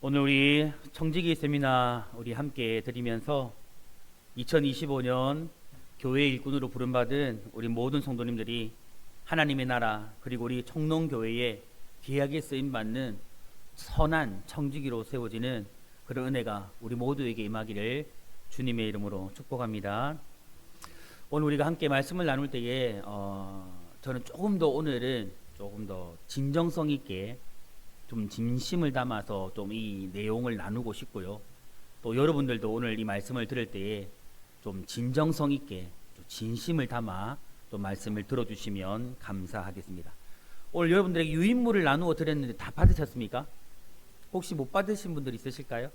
오늘 우리 청지기 세미나 우리 함께 드리면서 2025년 교회 일꾼으로 부름받은 우리 모든 성도님들이 하나님의 나라 그리고 우리 청농교회에 귀하게 쓰임받는 선한 청지기로 세워지는 그런 은혜가 우리 모두에게 임하기를 주님의 이름으로 축복합니다. 오늘 우리가 함께 말씀을 나눌 때에 저는 오늘은 조금 더 진정성 있게 좀 진심을 담아서 좀 이 내용을 나누고 싶고요. 또 여러분들도 오늘 이 말씀을 들을 때에 좀 진정성 있게 좀 진심을 담아 또 말씀을 들어주시면 감사하겠습니다. 오늘 여러분들에게 유인물을 나누어 드렸는데 다 받으셨습니까? 혹시 못 받으신 분들 있으실까요?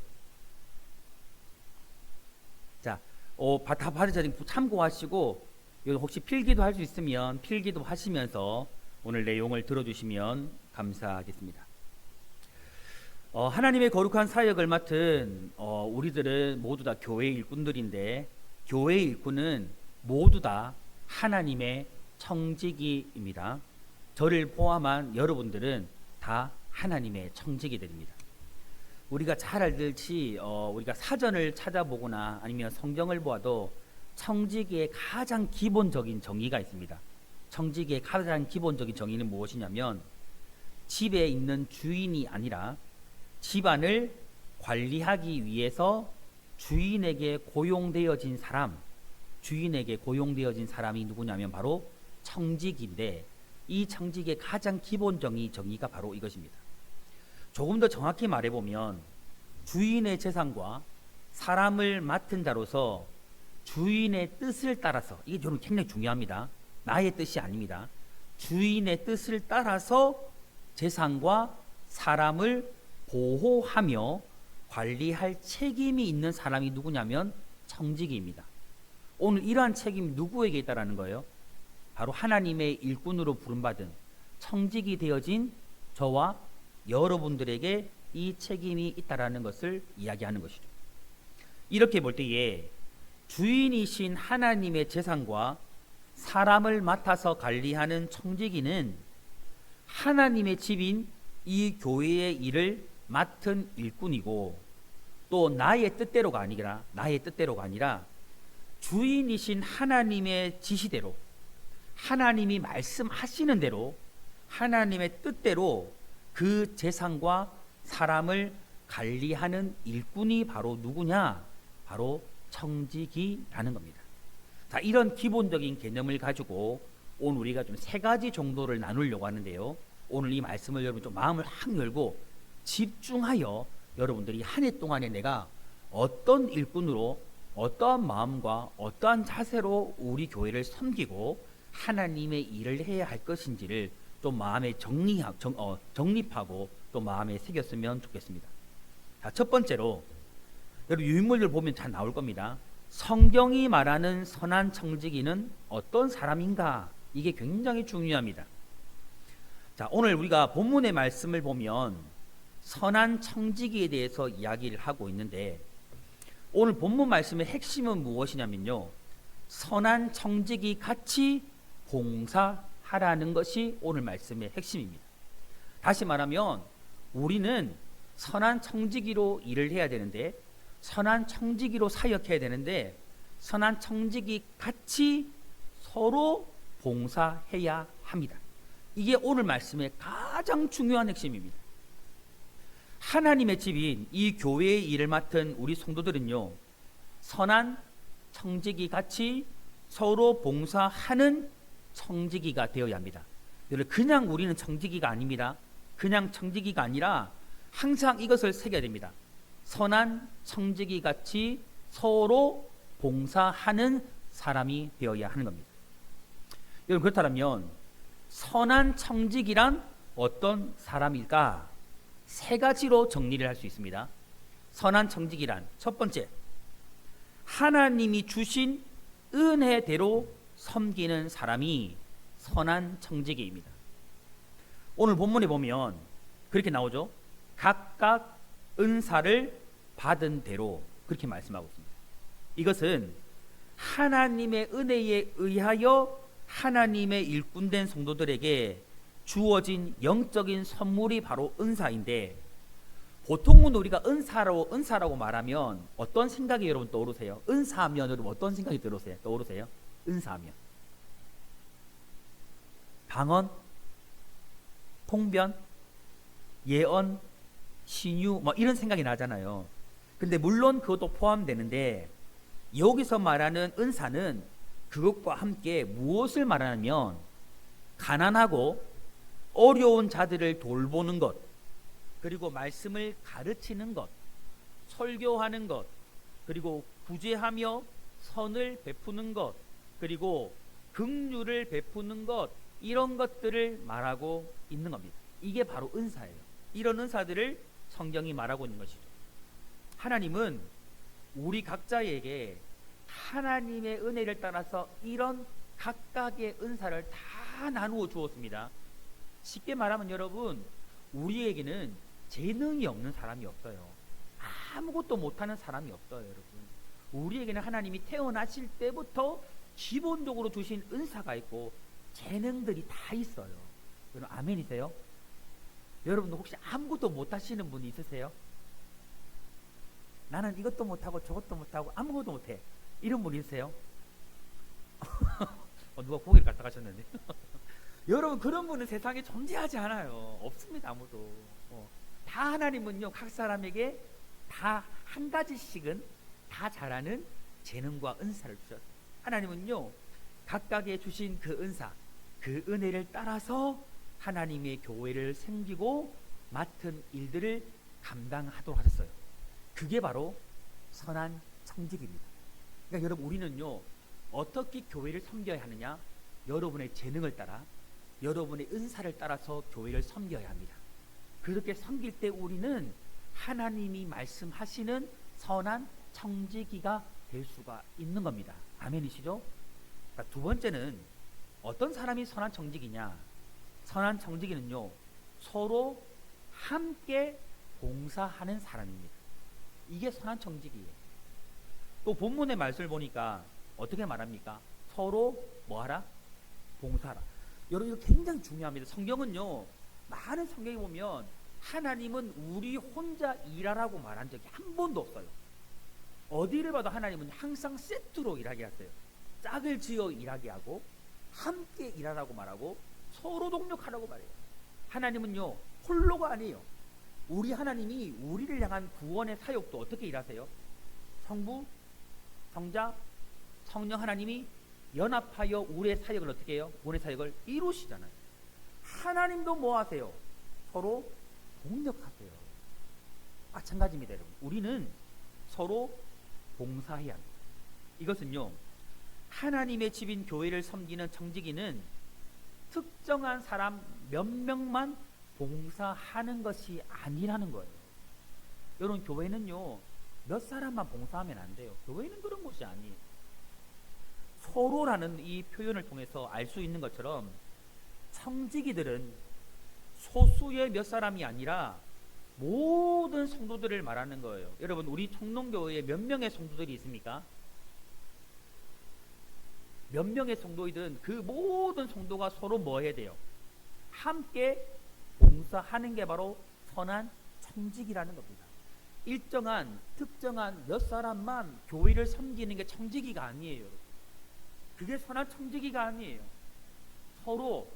자, 다 받으셨으니까 참고하시고 혹시 필기도 할 수 있으면 필기도 하시면서 오늘 내용을 들어주시면 감사하겠습니다. 하나님의 거룩한 사역을 맡은 우리들은 모두 다 교회 일꾼들인데, 교회 일꾼은 모두 다 하나님의 청지기입니다. 저를 포함한 여러분들은 다 하나님의 청지기들입니다. 우리가 잘 알듯이 우리가 사전을 찾아보거나 아니면 성경을 보아도 청지기의 가장 기본적인 정의가 있습니다. 청지기의 가장 기본적인 정의는 무엇이냐면, 집에 있는 주인이 아니라 집안을 관리하기 위해서 주인에게 고용되어진 사람이 누구냐면 바로 청지기인데, 이 청지기의 가장 기본 정의가 바로 이것입니다. 조금 더 정확히 말해보면 주인의 재산과 사람을 맡은 자로서 주인의 뜻을 따라서, 이게 저는 굉장히 중요합니다. 나의 뜻이 아닙니다. 주인의 뜻을 따라서 재산과 사람을 보호하며 관리할 책임이 있는 사람이 누구냐면 청지기입니다. 오늘 이러한 책임이 누구에게 있다라는 거예요? 바로 하나님의 일꾼으로 부름받은 청지기 되어진 저와 여러분들에게 이 책임이 있다라는 것을 이야기하는 것이죠. 이렇게 볼 때에 주인이신 하나님의 재산과 사람을 맡아서 관리하는 청지기는 하나님의 집인 이 교회의 일을 맡은 일꾼이고, 또 나의 뜻대로가 아니라 주인이신 하나님의 지시대로, 하나님이 말씀하시는 대로, 하나님의 뜻대로 그 재산과 사람을 관리하는 일꾼이 바로 누구냐? 바로 청지기라는 겁니다. 자, 이런 기본적인 개념을 가지고 오늘 우리가 좀 세 가지 정도를 나누려고 하는데요. 오늘 이 말씀을 여러분 좀 마음을 확 열고 집중하여 여러분들이 한 해 동안에 내가 어떤 일꾼으로, 어떠한 마음과 어떠한 자세로 우리 교회를 섬기고 하나님의 일을 해야 할 것인지를 좀 마음에 정립하고 또 마음에 새겼으면 좋겠습니다. 자, 첫 번째로 여러분 유인물들 보면 잘 나올 겁니다. 성경이 말하는 선한 청지기는 어떤 사람인가? 이게 굉장히 중요합니다. 자, 오늘 우리가 본문의 말씀을 보면 선한 청지기에 대해서 이야기를 하고 있는데, 오늘 본문 말씀의 핵심은 무엇이냐면요, 선한 청지기 같이 봉사하라는 것이 오늘 말씀의 핵심입니다. 다시 말하면 우리는 선한 청지기로 일을 해야 되는데, 선한 청지기로 사역해야 되는데, 선한 청지기 같이 서로 봉사해야 합니다. 이게 오늘 말씀의 가장 중요한 핵심입니다. 하나님의 집인 이 교회의 일을 맡은 우리 성도들은요, 선한 청지기 같이 서로 봉사하는 청지기가 되어야 합니다. 그냥 우리는 청지기가 아닙니다. 그냥 청지기가 아니라 항상 이것을 새겨야 됩니다. 선한 청지기 같이 서로 봉사하는 사람이 되어야 하는 겁니다. 여러분, 그렇다면 선한 청지기란 어떤 사람일까? 세 가지로 정리를 할 수 있습니다. 선한 청지기란 첫 번째, 하나님이 주신 은혜대로 섬기는 사람이 선한 청지기입니다. 오늘 본문에 보면 그렇게 나오죠. 각각 은사를 받은 대로, 그렇게 말씀하고 있습니다. 이것은 하나님의 은혜에 의하여 하나님의 일꾼된 성도들에게 주어진 영적인 선물이 바로 은사인데, 보통은 우리가 은사라고 말하면 어떤 생각이 여러분 떠오르세요? 은사하면 여러분 어떤 생각이 떠오르세요? 은사하면 방언, 통변, 예언, 신유 뭐 이런 생각이 나잖아요. 근데 물론 그것도 포함되는데 여기서 말하는 은사는 그것과 함께 무엇을 말하냐면 가난하고 어려운 자들을 돌보는 것, 그리고 말씀을 가르치는 것, 설교하는 것, 그리고 구제하며 선을 베푸는 것, 그리고 긍휼을 베푸는 것, 이런 것들을 말하고 있는 겁니다. 이게 바로 은사예요. 이런 은사들을 성경이 말하고 있는 것이죠. 하나님은 우리 각자에게 하나님의 은혜를 따라서 이런 각각의 은사를 다 나누어 주었습니다. 쉽게 말하면 여러분, 우리에게는 재능이 없는 사람이 없어요. 아무것도 못하는 사람이 없어요, 여러분. 우리에게는 하나님이 태어나실 때부터 기본적으로 주신 은사가 있고 재능들이 다 있어요. 여러분 아멘이세요? 여러분 혹시 아무것도 못하시는 분이 있으세요? 나는 이것도 못하고 저것도 못하고 아무것도 못해, 이런 분 있으세요? 누가 고기를 갖다 가셨는데 여러분 그런 분은 세상에 존재하지 않아요. 없습니다, 아무도. 다 하나님은요 각 사람에게 다 한 가지씩은 다 잘하는 재능과 은사를 주셨어요. 하나님은요 각각의 주신 그 은사, 그 은혜를 따라서 하나님의 교회를 섬기고 맡은 일들을 감당하도록 하셨어요. 그게 바로 선한 청직입니다. 그러니까 여러분 우리는요 어떻게 교회를 섬겨야 하느냐? 여러분의 재능을 따라, 여러분의 은사를 따라서 교회를 섬겨야 합니다. 그렇게 섬길 때 우리는 하나님이 말씀하시는 선한 청지기가 될 수가 있는 겁니다. 아멘이시죠? 그러니까 두 번째는 어떤 사람이 선한 청지기냐? 선한 청지기는요 서로 함께 봉사하는 사람입니다. 이게 선한 청지기예요. 또 본문의 말씀을 보니까 어떻게 말합니까? 서로 뭐하라? 봉사하라. 여러분 이거 굉장히 중요합니다. 성경은요 많은 성경에 보면 하나님은 우리 혼자 일하라고 말한 적이 한 번도 없어요. 어디를 봐도 하나님은 항상 세트로 일하게 하세요. 짝을 지어 일하게 하고 함께 일하라고 말하고 서로 동력하라고 말해요. 하나님은요 홀로가 아니에요. 우리 하나님이 우리를 향한 구원의 사역도 어떻게 일하세요? 성부, 성자, 성령 하나님이 연합하여 우리의 사역을 어떻게 해요? 구원의 사역을 이루시잖아요. 하나님도 뭐 하세요? 서로 동력하세요. 마찬가지입니다, 여러분. 우리는 서로 봉사해야 합니다. 이것은요 하나님의 집인 교회를 섬기는 청지기는 특정한 사람 몇 명만 봉사하는 것이 아니라는 거예요. 여러분 교회는요 몇 사람만 봉사하면 안 돼요. 교회는 그런 곳이 아니에요. 서로라는 이 표현을 통해서 알 수 있는 것처럼 청지기들은 소수의 몇 사람이 아니라 모든 성도들을 말하는 거예요. 여러분 우리 청농교회에 몇 명의 성도들이 있습니까? 몇 명의 성도이든 그 모든 성도가 서로 뭐 해야 돼요? 함께 봉사하는 게 바로 선한 청지기라는 겁니다. 일정한 특정한 몇 사람만 교회를 섬기는 게 청지기가 아니에요. 그게 선한 청지기가 아니에요. 서로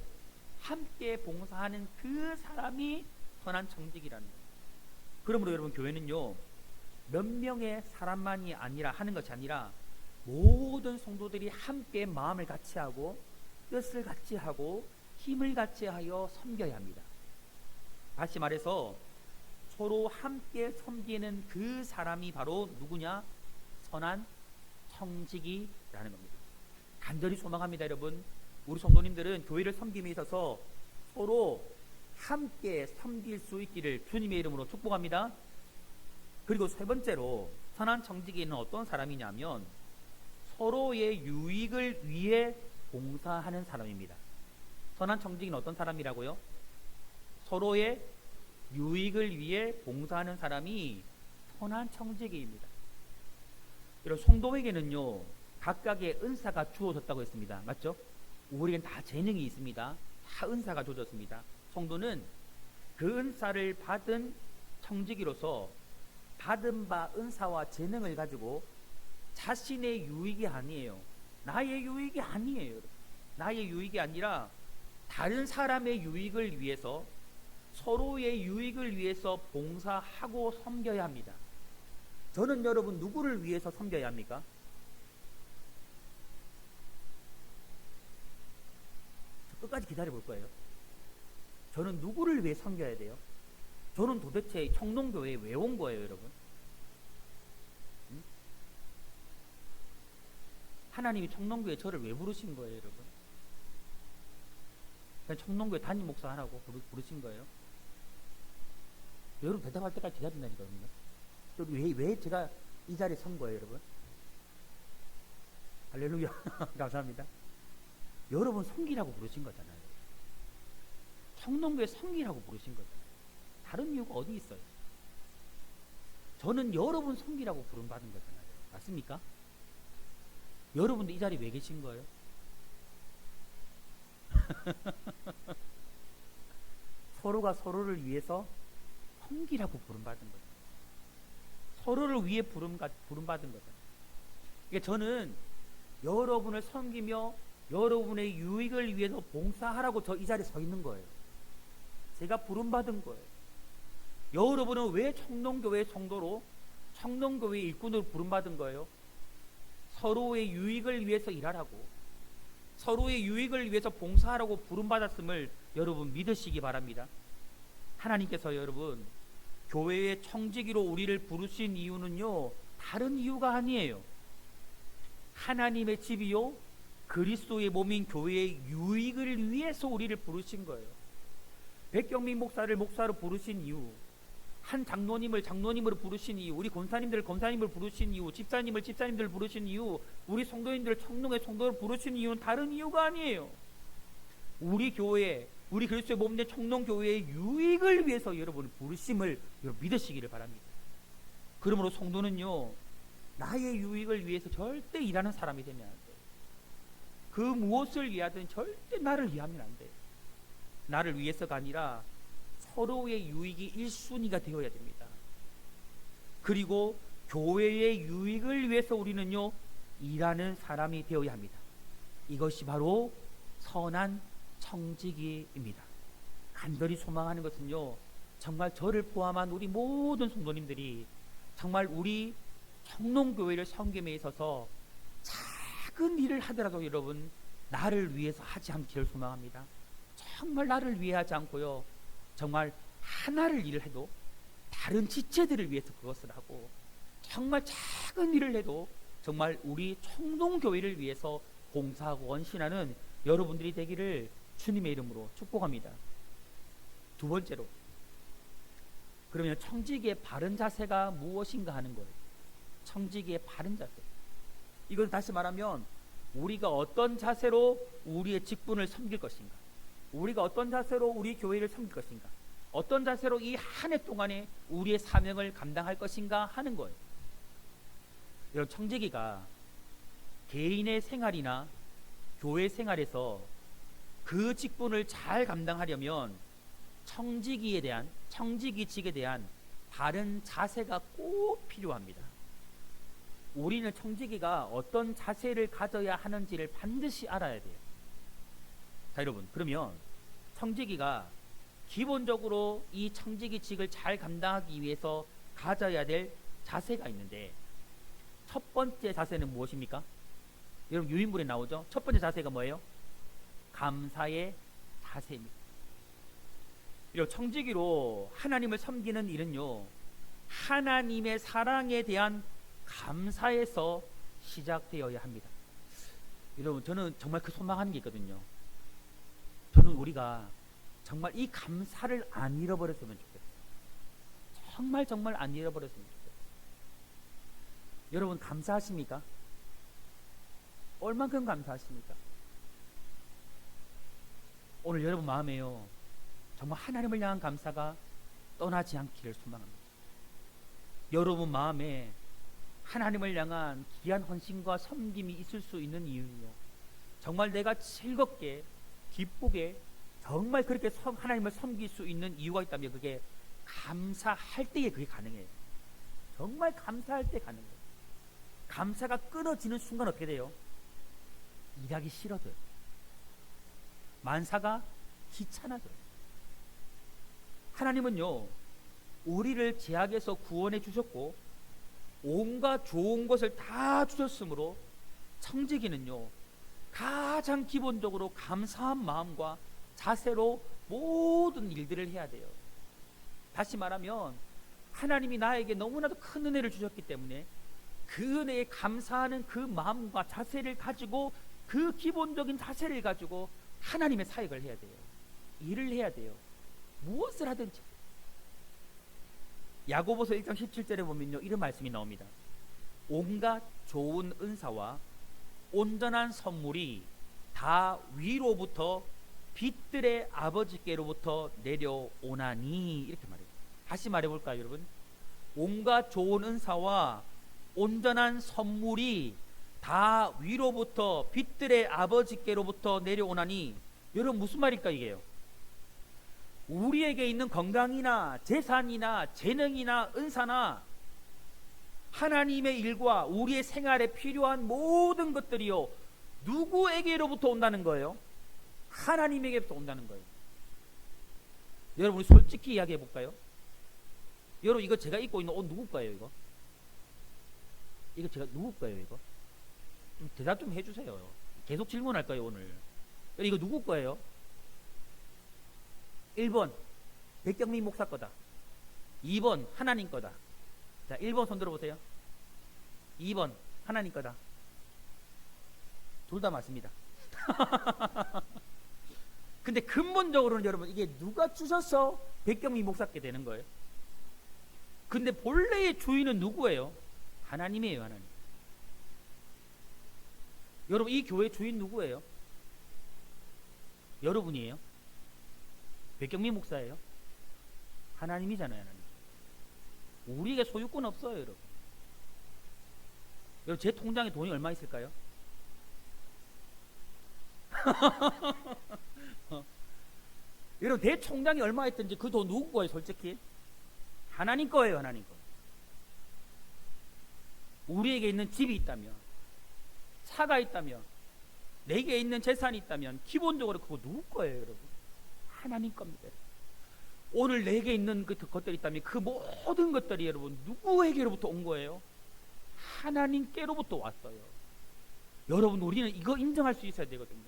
함께 봉사하는 그 사람이 선한 청지기라는 거예요. 그러므로 여러분 교회는요 몇 명의 사람만이 아니라 하는 것이 아니라 모든 성도들이 함께 마음을 같이 하고 뜻을 같이 하고 힘을 같이 하여 섬겨야 합니다. 다시 말해서 서로 함께 섬기는 그 사람이 바로 누구냐? 선한 청지기라는 겁니다. 간절히 소망합니다, 여러분. 우리 성도님들은 교회를 섬김에 있어서 서로 함께 섬길 수 있기를 주님의 이름으로 축복합니다. 그리고 세 번째로 선한 청지기는 어떤 사람이냐면 서로의 유익을 위해 봉사하는 사람입니다. 선한 청지기는 어떤 사람이라고요? 서로의 유익을 위해 봉사하는 사람이 선한 청지기입니다. 여러분 성도에게는요 각각의 은사가 주어졌다고 했습니다. 맞죠? 우리에겐 다 재능이 있습니다. 다 은사가 주어졌습니다. 성도는 그 은사를 받은 청지기로서 받은 바 은사와 재능을 가지고 자신의 유익이 아니에요. 나의 유익이 아니에요. 여러분. 나의 유익이 아니라 다른 사람의 유익을 위해서, 서로의 유익을 위해서 봉사하고 섬겨야 합니다. 저는 여러분 누구를 위해서 섬겨야 합니까? 끝까지 기다려 볼 거예요. 저는 누구를 위해 섬겨야 돼요? 저는 도대체 청농교회에 왜 온 거예요, 여러분? 응? 하나님이 청농교회에 저를 왜 부르신 거예요, 여러분? 그냥 청농교회 담임 목사 하라고 부르신 거예요? 여러분 대답할 때까지 기다린다니까요. 왜 제가 이 자리에 선 거예요, 여러분? 할렐루야. 감사합니다. 여러분 섬기라고 부르신 거잖아요. 청농교회 섬기라고 부르신 거잖아요. 다른 이유가 어디 있어요? 저는 여러분 섬기라고 부름받은 거잖아요. 맞습니까? 여러분도 이 자리에 왜 계신 거예요? 서로가 서로를 위해서 섬기라고 부름받은 거죠. 서로를 위해 부름받은 거죠. 그러니까 저는 여러분을 섬기며 여러분의 유익을 위해서 봉사하라고 저 이 자리에 서 있는 거예요. 제가 부름받은 거예요. 여러분은 왜 청농교회 성도로, 청농교회 일꾼으로 부름받은 거예요? 서로의 유익을 위해서 일하라고, 서로의 유익을 위해서 봉사하라고 부름받았음을 여러분 믿으시기 바랍니다. 하나님께서 여러분 교회의 청지기로 우리를 부르신 이유는요, 다른 이유가 아니에요. 하나님의 집이요 그리스도의 몸인 교회의 유익을 위해서 우리를 부르신 거예요. 백경민 목사를 목사로 부르신 이유, 한 장로님을 장로님으로 부르신 이유, 우리 권사님들을 권사님을 부르신 이유, 집사님을 집사님들을 부르신 이유, 우리 성도인들을 청농의 성도로 부르신 이유는 다른 이유가 아니에요. 우리 교회, 우리 그리스도의 몸된 청농교회의 유익을 위해서 여러분을 부르심을 여러분 믿으시기를 바랍니다. 그러므로 성도는요, 나의 유익을 위해서 절대 일하는 사람이 되면 안 돼요. 그 무엇을 위하든 절대 나를 위하면 안 돼요. 나를 위해서가 아니라 서로의 유익이 1순위가 되어야 됩니다. 그리고 교회의 유익을 위해서 우리는요, 일하는 사람이 되어야 합니다. 이것이 바로 선한 청지기입니다. 간절히 소망하는 것은요, 정말 저를 포함한 우리 모든 성도님들이 정말 우리 청농교회를 섬김에 있어서 작은 일을 하더라도 여러분 나를 위해서 하지 않기를 소망합니다. 정말 나를 위해 하지 않고요, 정말 하나를 일을 해도 다른 지체들을 위해서 그것을 하고, 정말 작은 일을 해도 정말 우리 청농교회를 위해서 봉사하고 헌신하는 여러분들이 되기를 주님의 이름으로 축복합니다. 두 번째로, 그러면 청지기의 바른 자세가 무엇인가 하는 거예요. 청지기의 바른 자세, 이건 다시 말하면 우리가 어떤 자세로 우리의 직분을 섬길 것인가, 우리가 어떤 자세로 우리 교회를 섬길 것인가, 어떤 자세로 이 한 해 동안에 우리의 사명을 감당할 것인가 하는 거예요. 여러분, 청지기가 개인의 생활이나 교회 생활에서 그 직분을 잘 감당하려면 청지기직에 대한 바른 자세가 꼭 필요합니다. 우리는 청지기가 어떤 자세를 가져야 하는지를 반드시 알아야 돼요. 자, 여러분, 그러면 청지기가 기본적으로 이 청지기직을 잘 감당하기 위해서 가져야 될 자세가 있는데, 첫 번째 자세는 무엇입니까? 여러분, 유인물에 나오죠? 첫 번째 자세가 뭐예요? 감사의 자세입니다. 이런 청지기로 하나님을 섬기는 일은요, 하나님의 사랑에 대한 감사에서 시작되어야 합니다. 여러분, 저는 정말 그 소망하는 게 있거든요. 저는 우리가 정말 이 감사를 안 잃어버렸으면 좋겠어요. 정말 안 잃어버렸으면 좋겠어요. 여러분, 감사하십니까? 얼만큼 감사하십니까? 오늘 여러분 마음에요, 정말 하나님을 향한 감사가 떠나지 않기를 소망합니다. 여러분 마음에 하나님을 향한 귀한 헌신과 섬김이 있을 수 있는 이유는요, 정말 내가 즐겁게 기쁘게 정말 그렇게 하나님을 섬길 수 있는 이유가 있다면 그게 감사할 때에 그게 가능해요. 정말 감사할 때 가능해요. 감사가 끊어지는 순간 어떻게 돼요? 일하기 싫어져요. 만사가 귀찮아져요. 하나님은요, 우리를 죄악에서 구원해 주셨고 온갖 좋은 것을 다 주셨으므로 청지기는요, 가장 기본적으로 감사한 마음과 자세로 모든 일들을 해야 돼요. 다시 말하면 하나님이 나에게 너무나도 큰 은혜를 주셨기 때문에 그 은혜에 감사하는 그 마음과 자세를 가지고, 그 기본적인 자세를 가지고 하나님의 사역을 해야 돼요. 일을 해야 돼요. 무엇을 하든지. 야고보서 1장 17절에 보면요, 이런 말씀이 나옵니다. 온갖 좋은 은사와 온전한 선물이 다 위로부터 빛들의 아버지께로부터 내려오나니, 이렇게 말해요. 다시 말해볼까요, 여러분? 온갖 좋은 은사와 온전한 선물이 다 위로부터 빛들의 아버지께로부터 내려오나니. 여러분, 무슨 말일까 이게요? 우리에게 있는 건강이나 재산이나 재능이나 은사나 하나님의 일과 우리의 생활에 필요한 모든 것들이요, 누구에게로부터 온다는 거예요? 하나님에게부터 온다는 거예요. 여러분, 우리 솔직히 이야기해 볼까요? 여러분, 이거 제가 입고 있는 옷 누구 거예요? 이거 제가 누구 거예요? 이거 좀 대답 좀 해주세요. 계속 질문할 거예요 오늘. 이거 누구 거예요? 1번 백경민 목사 거다. 2번 하나님 거다. 자, 1번 손 들어보세요. 2번 하나님 거다. 둘 다 맞습니다. 근데 근본적으로는 여러분, 이게 누가 주셔서 백경민 목사께 되는 거예요? 근데 본래의 주인은 누구예요? 하나님이에요. 하나님. 여러분, 이 교회 주인 누구예요? 여러분이에요. 백경민 목사예요. 하나님이잖아요. 하나님. 우리에게 소유권 없어요. 여러분. 여러분, 제 통장에 돈이 얼마 있을까요? 여러분, 내 통장이 얼마 있든지 그 돈 누구 거예요? 솔직히 하나님 거예요. 하나님 거. 우리에게 있는 집이 있다면, 차가 있다면, 내게 있는 재산이 있다면 기본적으로 그거 누구 거예요? 여러분, 하나님 겁니다. 오늘 내게 있는 그 것들이 있다면 그 모든 것들이 여러분 누구에게로부터 온 거예요? 하나님께로부터 왔어요. 여러분, 우리는 이거 인정할 수 있어야 되거든요.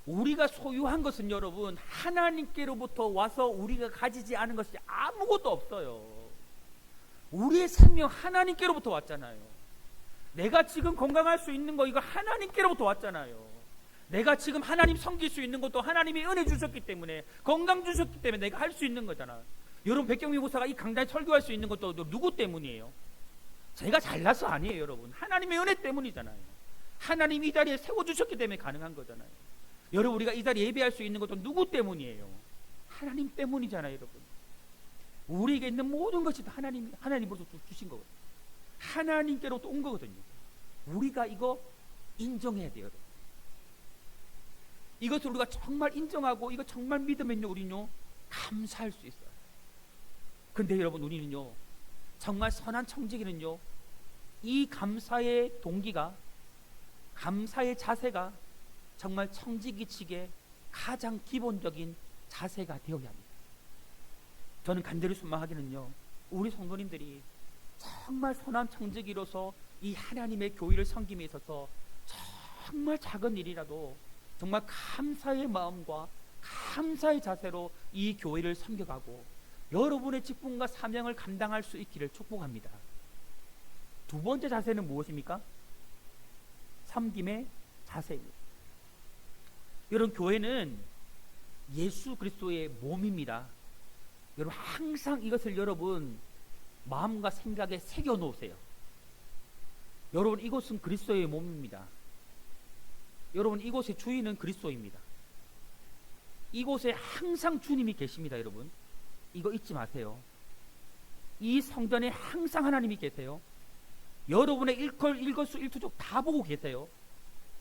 우리가 소유한 것은 여러분 하나님께로부터 와서 우리가 가지지 않은 것이 아무것도 없어요. 우리의 생명 하나님께로부터 왔잖아요. 내가 지금 건강할 수 있는 거, 이거 하나님께로부터 왔잖아요. 내가 지금 하나님 섬길 수 있는 것도 하나님이 은혜 주셨기 때문에, 건강 주셨기 때문에 내가 할 수 있는 거잖아요. 여러분, 백경민 목사가 이 강단에 설교할 수 있는 것도 누구 때문이에요? 제가 잘나서 아니에요. 여러분, 하나님의 은혜 때문이잖아요. 하나님이 이 자리에 세워주셨기 때문에 가능한 거잖아요. 여러분, 우리가 이 자리에 예배할 수 있는 것도 누구 때문이에요? 하나님 때문이잖아요. 여러분, 우리에게 있는 모든 것이 다 하나님으로서 주신 거거든요. 하나님께로부터 온 거거든요. 우리가 이거 인정해야 돼요. 여러분. 이것을 우리가 정말 인정하고 이거 정말 믿으면요, 우리는요 감사할 수 있어요. 근데 여러분, 우리는요 정말 선한 청지기는요, 이 감사의 동기가, 감사의 자세가 정말 청지기 측의 가장 기본적인 자세가 되어야 합니다. 저는 간절히 소망하기는요, 우리 성도님들이 정말 선한 청지기로서 이 하나님의 교회를 섬김에 있어서 정말 작은 일이라도 정말 감사의 마음과 감사의 자세로 이 교회를 섬겨가고 여러분의 직분과 사명을 감당할 수 있기를 축복합니다. 두 번째 자세는 무엇입니까? 섬김의 자세입니다. 여러분, 교회는 예수 그리스도의 몸입니다. 여러분, 항상 이것을 여러분 마음과 생각에 새겨 놓으세요. 여러분, 이곳은 그리스도의 몸입니다. 여러분, 이곳의 주인은 그리스도입니다. 이곳에 항상 주님이 계십니다. 여러분, 이거 잊지 마세요. 이 성전에 항상 하나님이 계세요. 여러분의 일거수일투족 다 보고 계세요.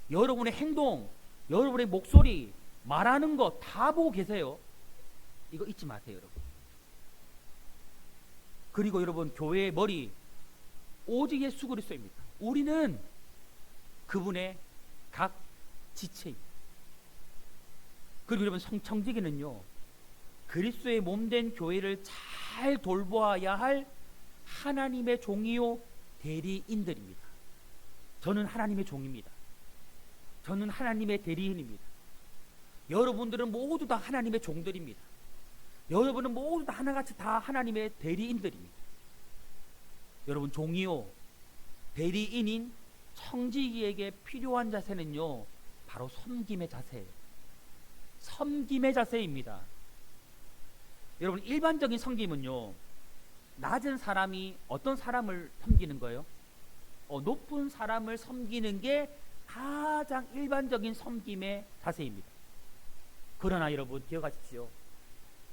여러분의 행동, 여러분의 목소리, 말하는 거 다 보고 계세요. 이거 잊지 마세요. 여러분, 그리고 여러분, 교회의 머리 오직 예수 그리스도입니다. 우리는 그분의 각 지체입니다. 그리고 여러분, 청지기는요, 그리스도의 몸된 교회를 잘 돌보아야 할 하나님의 종이요 대리인들입니다. 저는 하나님의 종입니다. 저는 하나님의 대리인입니다. 여러분들은 모두 다 하나님의 종들입니다. 여러분은 모두 다 하나같이 다 하나님의 대리인들입니다. 여러분, 종이요 대리인인 청지기에게 필요한 자세는요, 바로 섬김의 자세예요. 섬김의 자세입니다. 여러분, 일반적인 섬김은요, 낮은 사람이 어떤 사람을 섬기는 거예요? 높은 사람을 섬기는 게 가장 일반적인 섬김의 자세입니다. 그러나 여러분, 기억하십시오.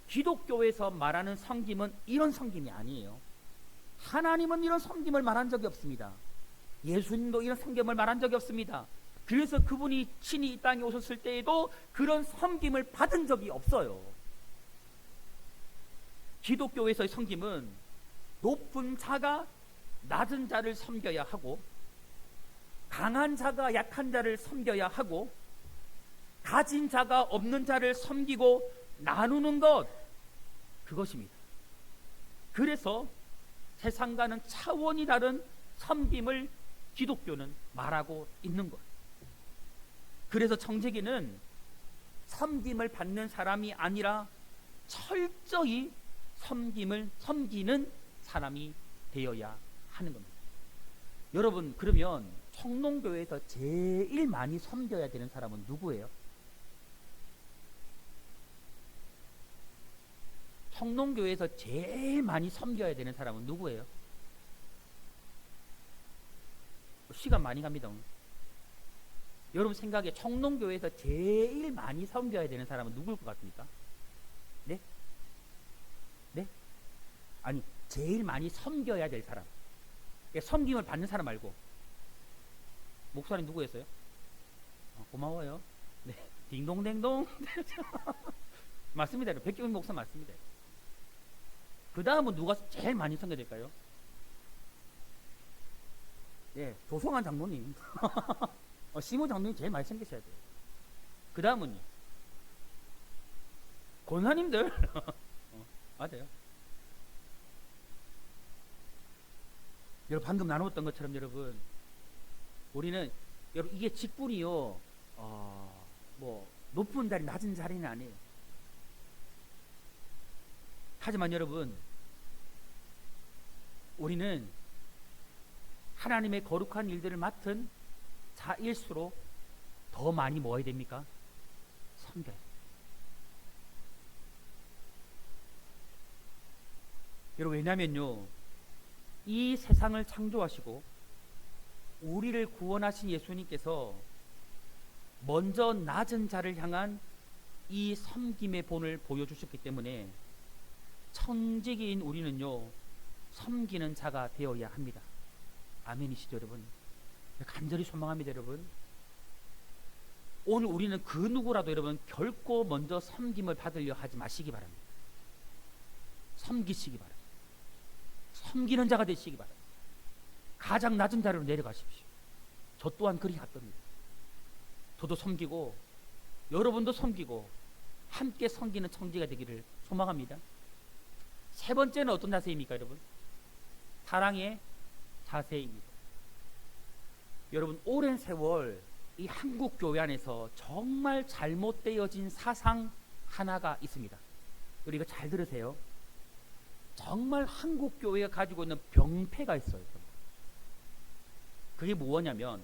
기독교에서 말하는 섬김은 이런 섬김이 아니에요. 하나님은 이런 섬김을 말한 적이 없습니다. 예수님도 이런 섬김을 말한 적이 없습니다. 그래서 그분이 친히 이 땅에 오셨을 때에도 그런 섬김을 받은 적이 없어요. 기독교에서의 섬김은 높은 자가 낮은 자를 섬겨야 하고, 강한 자가 약한 자를 섬겨야 하고, 가진 자가 없는 자를 섬기고 나누는 것, 그것입니다. 그래서 세상과는 차원이 다른 섬김을 기독교는 말하고 있는 것. 그래서 청지기는 섬김을 받는 사람이 아니라 철저히 섬기는 사람이 되어야 하는 겁니다. 여러분, 그러면 청농교회에서 제일 많이 섬겨야 되는 사람은 누구예요? 청농교회에서 제일 많이 섬겨야 되는 사람은 누구예요? 시간 많이 갑니다. 여러분 생각에 청농교회에서 제일 많이 섬겨야 되는 사람은 누구일 것 같습니까? 네? 네? 아니, 제일 많이 섬겨야 될 사람. 섬김을 받는 사람 말고. 목사님 누구였어요? 고마워요. 네. 딩동댕동. 맞습니다. 백경민 목사 맞습니다. 그 다음은 누가 제일 많이 섬겨야 될까요? 예, 조성환 장로님. 시모 장로님 제일 많이 섬기셔야 돼요. 그 다음은요? 권사님들. 맞아요. 여러분, 방금 나누었던 것처럼 여러분, 우리는, 여러분, 이게 직분이요, 뭐 높은 자리 낮은 자리는 아니에요. 하지만 여러분, 우리는 하나님의 거룩한 일들을 맡은 자일수록 더 많이 뭐 해야 됩니까? 섬겨야 돼요. 여러분, 왜냐면요, 이 세상을 창조하시고 우리를 구원하신 예수님께서 먼저 낮은 자를 향한 이 섬김의 본을 보여주셨기 때문에 청지기인 우리는요, 섬기는 자가 되어야 합니다. 아멘이시죠, 여러분? 간절히 소망합니다, 여러분. 오늘 우리는 그 누구라도 여러분 결코 먼저 섬김을 받으려 하지 마시기 바랍니다. 섬기시기 바랍니다. 섬기는 자가 되시기 바랍니다. 가장 낮은 자리로 내려가십시오. 저 또한 그리 갈 겁니다. 저도 섬기고 여러분도 섬기고 함께 섬기는 청지가 되기를 소망합니다. 세 번째는 어떤 자세입니까, 여러분? 사랑의 자세입니다. 여러분, 오랜 세월 이 한국 교회 안에서 정말 잘못되어진 사상 하나가 있습니다. 우리 이거 잘 들으세요. 정말 한국 교회가 가지고 있는 병폐가 있어요. 그게 뭐냐면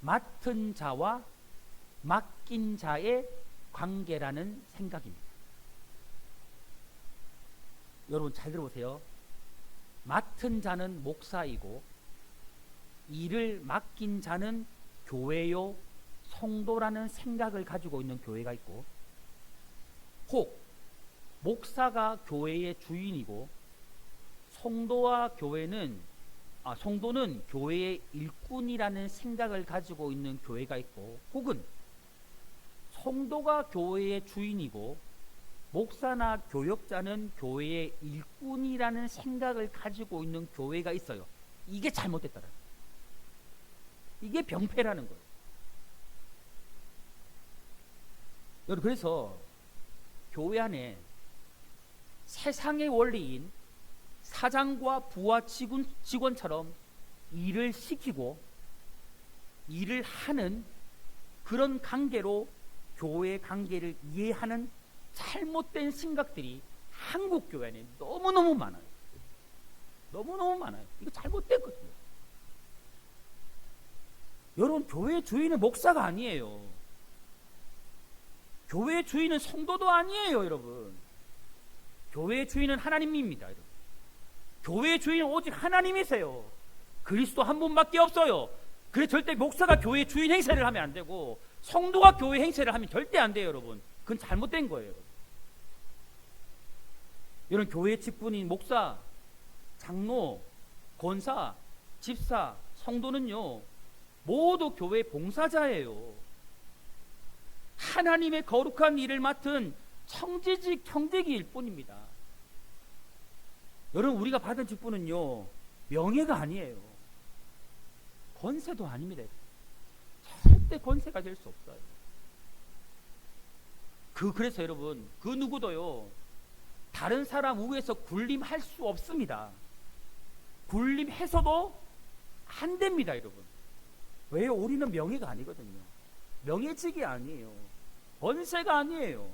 맡은 자와 맡긴 자의 관계라는 생각입니다. 여러분 잘 들어보세요. 맡은 자는 목사이고 일을 맡긴 자는 교회요 성도라는 생각을 가지고 있는 교회가 있고, 혹 목사가 교회의 주인이고 성도는 교회의 일꾼이라는 생각을 가지고 있는 교회가 있고, 혹은 성도가 교회의 주인이고 목사나 교역자는 교회의 일꾼이라는 생각을 가지고 있는 교회가 있어요. 이게 잘못됐다는 거예요. 이게 병폐라는 거예요. 여러분, 그래서 교회 안에 세상의 원리인 사장과 부하 직원처럼 일을 시키고 일을 하는 그런 관계로 교회 관계를 이해하는 잘못된 생각들이 한국 교회 안에 너무너무 많아요. 너무너무 많아요. 이거 잘못됐거든요. 여러분, 교회 주인은 목사가 아니에요. 교회 주인은 성도도 아니에요, 여러분. 교회 주인은 하나님입니다, 여러분. 교회 주인은 오직 하나님이세요. 그리스도 한 분밖에 없어요. 그래 절대 목사가 교회 주인 행세를 하면 안 되고 성도가 교회 행세를 하면 절대 안 돼요, 여러분. 그건 잘못된 거예요. 여러분, 교회 직분인 목사, 장로, 권사, 집사, 성도는요 모두 교회 봉사자예요. 하나님의 거룩한 일을 맡은 청지직 청지기일 뿐입니다. 여러분, 우리가 받은 직분은요 명예가 아니에요. 권세도 아닙니다. 절대 권세가 될 수 없어요. 그래서 여러분, 그 누구도요 다른 사람 위에서 군림할 수 없습니다. 군림해서도 안 됩니다, 여러분. 왜요? 우리는 명예가 아니거든요. 명예직이 아니에요. 권세가 아니에요.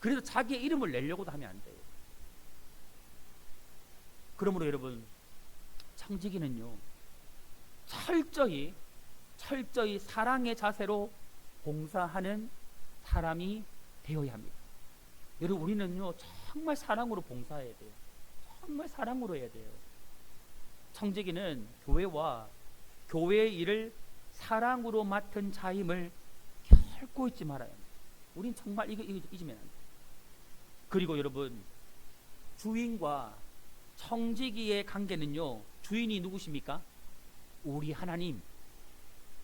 그래서 자기의 이름을 내려고도 하면 안 돼요. 그러므로 여러분, 청지기는요 철저히 사랑의 자세로 봉사하는 사람이 되어야 합니다. 여러분, 우리는요 정말 사랑으로 봉사해야 돼요. 정말 사랑으로 해야 돼요. 청지기는 교회와 교회의 일을 사랑으로 맡은 자임을 결코 잊지 말아야 합니다. 우린 정말 이거 잊으면 안 돼요. 그리고 여러분, 주인과 청지기의 관계는요 주인이 누구십니까? 우리 하나님.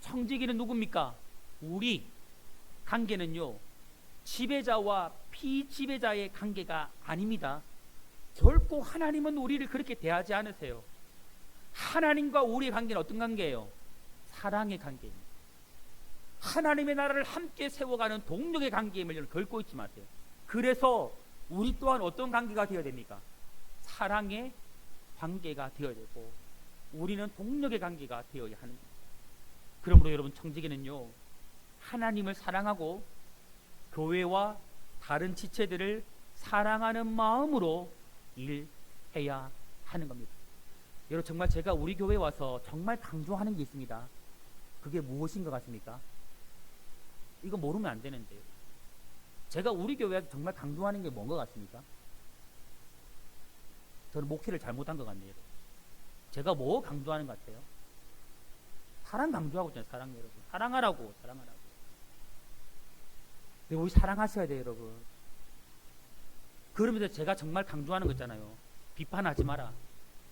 청지기는 누굽니까? 우리. 관계는요 지배자와 피지배자의 관계가 아닙니다. 결코 하나님은 우리를 그렇게 대하지 않으세요. 하나님과 우리의 관계는 어떤 관계예요? 사랑의 관계입니다. 하나님의 나라를 함께 세워가는 동력의 관계임을 결코 잊지 마세요. 그래서 우리 또한 어떤 관계가 되어야 됩니까? 사랑의 관계가 되어야 되고 우리는 동력의 관계가 되어야 하는 겁니다. 그러므로 여러분, 청지기는요 하나님을 사랑하고 교회와 다른 지체들을 사랑하는 마음으로 일해야 하는 겁니다. 여러분, 정말 제가 우리 교회에 와서 정말 강조하는 게 있습니다. 그게 무엇인 것 같습니까? 이거 모르면 안 되는데요. 제가 우리 교회에서 정말 강조하는 게 뭔 것 같습니까? 저는 목회를 잘못한 것 같네요. 제가 뭐 강조하는 것 같아요? 사랑 강조하고 있잖아요. 사랑, 여러분. 사랑하라고. 근데 우리 사랑하셔야 돼요, 여러분. 그러면서 제가 정말 강조하는 거 있잖아요. 비판하지 마라,